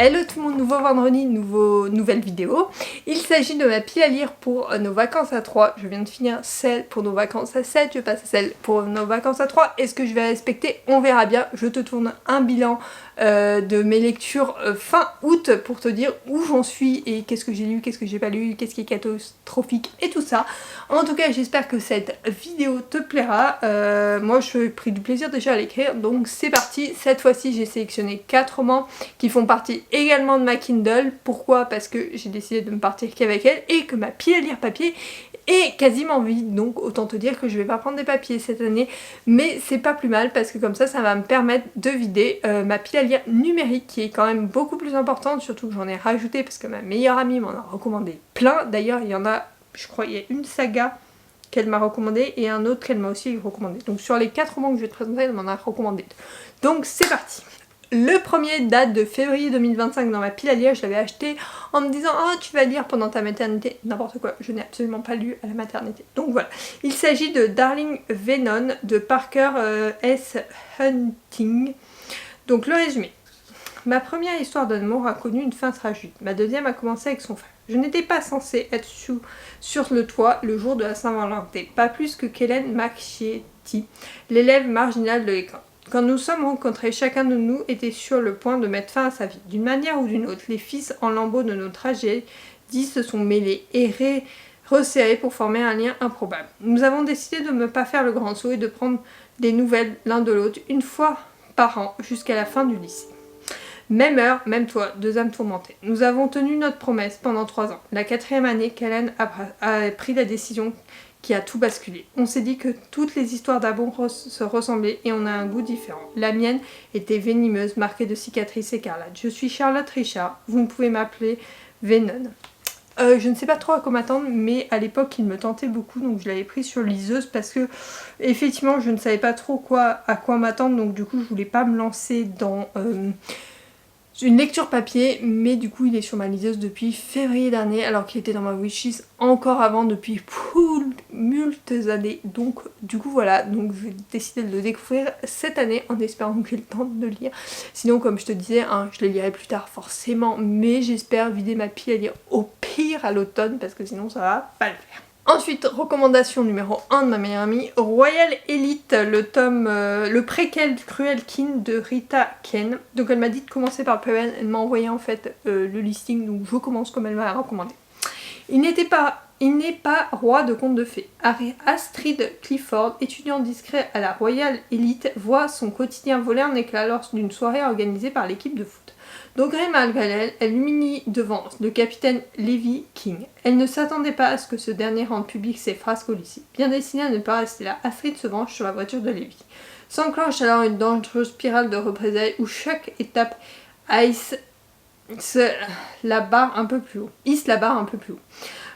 Hello tout le monde, nouveau vendredi, nouvelle vidéo. Il s'agit de ma pile à lire pour nos vacances à 3. Je viens de finir celle pour nos vacances à 7, je passe à celle pour nos vacances à 3. Est-ce que je vais respecter? On verra bien. Je te tourne un bilan de mes lectures fin août pour te dire où j'en suis et qu'est-ce que j'ai lu, qu'est-ce que j'ai pas lu, qu'est-ce qui est catastrophique et tout ça. En tout cas, j'espère que cette vidéo te plaira. Moi, j'ai pris du plaisir déjà à l'écrire, donc c'est parti. Cette fois-ci, j'ai sélectionné 4 romans qui font partie également de ma Kindle. Pourquoi? Parce que j'ai décidé de me partir qu'avec elle et que ma pile à lire papier est quasiment vide, donc autant te dire que je vais pas prendre des papiers cette année, mais c'est pas plus mal parce que comme ça va me permettre de vider ma pile à lire numérique qui est quand même beaucoup plus importante, surtout que j'en ai rajouté parce que ma meilleure amie m'en a recommandé plein. D'ailleurs il y en a, je crois il y a une saga qu'elle m'a recommandé et un autre qu'elle m'a aussi recommandé. Donc sur les 4 romans que je vais te présenter, elle m'en a recommandé 2. Donc c'est parti. Le premier date de février 2025 dans ma pile à lire, je l'avais acheté en me disant « Oh, tu vas lire pendant ta maternité ». N'importe quoi, je n'ai absolument pas lu à la maternité. Donc voilà, il s'agit de Darling Venon de Parker S. Hunting. Donc le résumé. Ma première histoire d'amour a connu une fin tragique. Ma deuxième a commencé avec son frère. Je n'étais pas censée être sur le toit le jour de la Saint-Valentin, pas plus que Kellen Macchietti, l'élève marginal de l'école. Quand nous sommes rencontrés, chacun de nous était sur le point de mettre fin à sa vie. D'une manière ou d'une autre, les fils en lambeaux de nos tragédies se sont mêlés et resserrés pour former un lien improbable. Nous avons décidé de ne pas faire le grand saut et de prendre des nouvelles l'un de l'autre une fois par an jusqu'à la fin du lycée. Même heure, même toit, 2 âmes tourmentées. Nous avons tenu notre promesse pendant 3 ans. La 4e année, Kellen a pris la décision qui a tout basculé. On s'est dit que toutes les histoires d'amour se ressemblaient et on a un goût différent. La mienne était venimeuse, marquée de cicatrices écarlates. Je suis Charlotte Richard, vous pouvez m'appeler Venon. Je ne sais pas trop à quoi m'attendre, mais à l'époque il me tentait beaucoup, donc je l'avais pris sur liseuse parce que effectivement je ne savais pas trop à quoi m'attendre, donc du coup je voulais pas me lancer dans une lecture papier, mais du coup il est sur ma liseuse depuis février dernier alors qu'il était dans ma wishlist encore avant depuis multes années. Donc du coup voilà, donc j'ai décidé de le découvrir cette année en espérant que j'ai le temps de le lire. Sinon comme je te disais, hein, je les lirai plus tard forcément, mais j'espère vider ma pile à lire au pire à l'automne parce que sinon ça va pas le faire. Ensuite, recommandation numéro 1 de ma meilleure amie, Royal Elite, le préquel du Cruel King de Rita Ken. Donc elle m'a dit de commencer par le préquel, elle m'a envoyé en fait le listing, donc je commence comme elle m'a recommandé. Il n'est pas roi de contes de fées. Astrid Clifford, étudiant discret à la Royal Elite, voit son quotidien voler en éclats lors d'une soirée organisée par l'équipe de foot. Degré malgré elle, elle l'humilie devant le capitaine Levi King. Elle ne s'attendait pas à ce que ce dernier rende public ses frasques au lycée. Bien destinée à ne pas rester là, Astrid se venge sur la voiture de Levi. S'enclenche alors une dangereuse spirale de représailles où chaque étape hisse la barre un peu plus haut.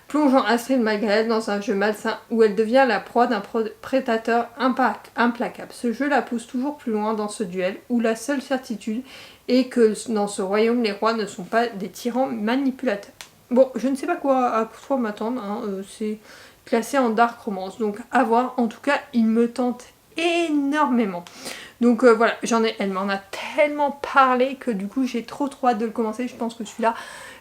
Plongeant Astrid malgré elle dans un jeu malsain où elle devient la proie d'un prédateur implacable. Ce jeu la pousse toujours plus loin dans ce duel où la seule certitude est que dans ce royaume les rois ne sont pas des tyrans manipulateurs. Bon, je ne sais pas à quoi m'attendre, hein, c'est classé en dark romance, donc à voir. En tout cas, il me tente énormément. Donc voilà, elle m'en a tellement parlé que du coup j'ai trop hâte de le commencer. Je pense que celui-là,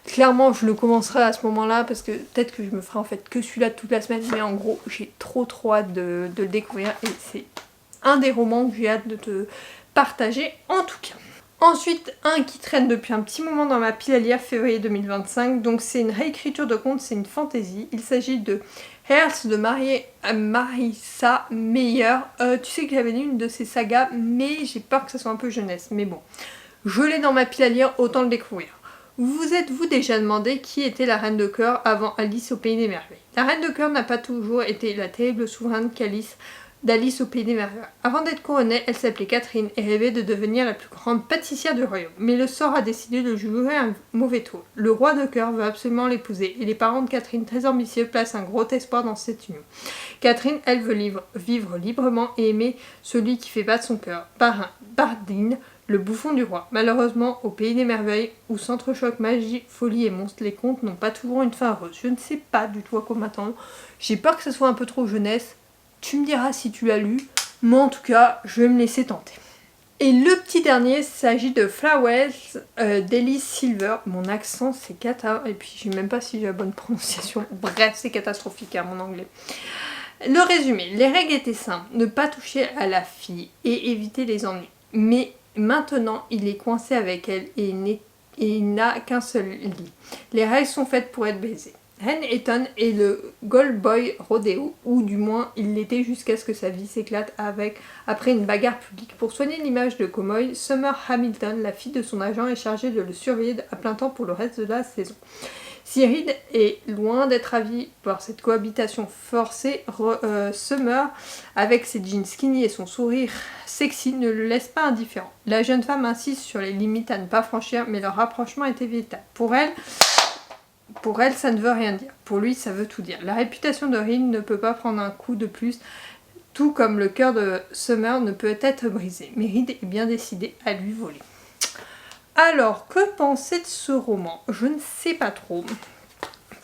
clairement je le commencerai à ce moment-là parce que peut-être que je me ferai en fait que celui-là toute la semaine, mais en gros j'ai trop hâte de le découvrir et c'est un des romans que j'ai hâte de te partager en tout cas. Ensuite, un qui traîne depuis un petit moment dans ma pile à lire, février 2025, donc c'est une réécriture de conte, c'est une fantaisie. Il s'agit de Hearts de Marissa Meyer. Tu sais que j'avais lu une de ces sagas, mais j'ai peur que ça soit un peu jeunesse. Mais bon, je l'ai dans ma pile à lire, autant le découvrir. Vous êtes-vous déjà demandé qui était la Reine de Cœur avant Alice au Pays des Merveilles? La Reine de Cœur n'a pas toujours été la terrible souveraine d'Alice au Pays des Merveilles. Avant d'être couronnée, elle s'appelait Catherine et rêvait de devenir la plus grande pâtissière du royaume. Mais le sort a décidé de jouer un mauvais tour. Le roi de cœur veut absolument l'épouser et les parents de Catherine, très ambitieux, placent un gros espoir dans cette union. Catherine, elle, veut vivre librement et aimer celui qui fait battre son cœur. Bardine, le bouffon du roi. Malheureusement, au Pays des Merveilles, où s'entrechoquent magie, folie et monstres, les contes n'ont pas toujours une fin heureuse. Je ne sais pas du tout à quoi m'attendre. J'ai peur que ce soit un peu trop jeunesse. Tu me diras si tu l'as lu, mais en tout cas, je vais me laisser tenter. Et le petit dernier, il s'agit de Flowers Daily Silver. Mon accent c'est cata, et puis je sais même pas si j'ai la bonne prononciation. Bref, c'est catastrophique hein, mon anglais. Le résumé, les règles étaient simples, ne pas toucher à la fille et éviter les ennuis. Mais maintenant, il est coincé avec elle et il n'a qu'un seul lit. Les règles sont faites pour être baisées. Ren Eton est le Gold Boy Rodeo, ou du moins il l'était jusqu'à ce que sa vie s'éclate après une bagarre publique. Pour soigner l'image de Comoy, Summer Hamilton, la fille de son agent, est chargée de le surveiller à plein temps pour le reste de la saison. Si Reed est loin d'être ravi par cette cohabitation forcée, Summer, avec ses jeans skinny et son sourire sexy, ne le laisse pas indifférent. La jeune femme insiste sur les limites à ne pas franchir, mais leur rapprochement est évitable. Pour elle, ça ne veut rien dire. Pour lui, ça veut tout dire. La réputation de Reed ne peut pas prendre un coup de plus, tout comme le cœur de Summer ne peut être brisé. Mais Reed est bien décidé à lui voler. Alors, que penser de ce roman? Je ne sais pas trop.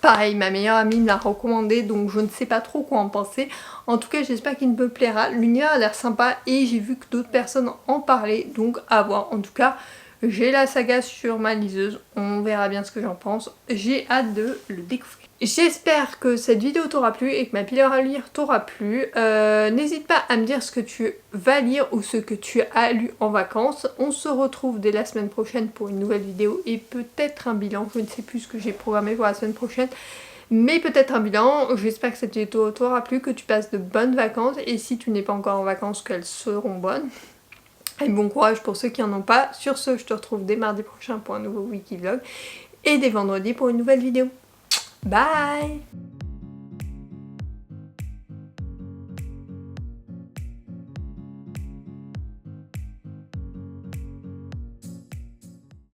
Pareil, ma meilleure amie me l'a recommandé, donc je ne sais pas trop quoi en penser. En tout cas, j'espère qu'il me plaira. L'univers a l'air sympa et j'ai vu que d'autres personnes en parlaient, donc à voir. En tout cas, j'ai la saga sur ma liseuse, on verra bien ce que j'en pense. J'ai hâte de le découvrir. J'espère que cette vidéo t'aura plu et que ma pile à lire t'aura plu. N'hésite pas à me dire ce que tu vas lire ou ce que tu as lu en vacances. On se retrouve dès la semaine prochaine pour une nouvelle vidéo et peut-être un bilan. Je ne sais plus ce que j'ai programmé pour la semaine prochaine. Mais peut-être un bilan. J'espère que cette vidéo t'aura plu, que tu passes de bonnes vacances. Et si tu n'es pas encore en vacances, qu'elles seront bonnes. Et bon courage pour ceux qui en ont pas. Sur ce, je te retrouve dès mardi prochain pour un nouveau Wikivlog. Et dès vendredi pour une nouvelle vidéo. Bye!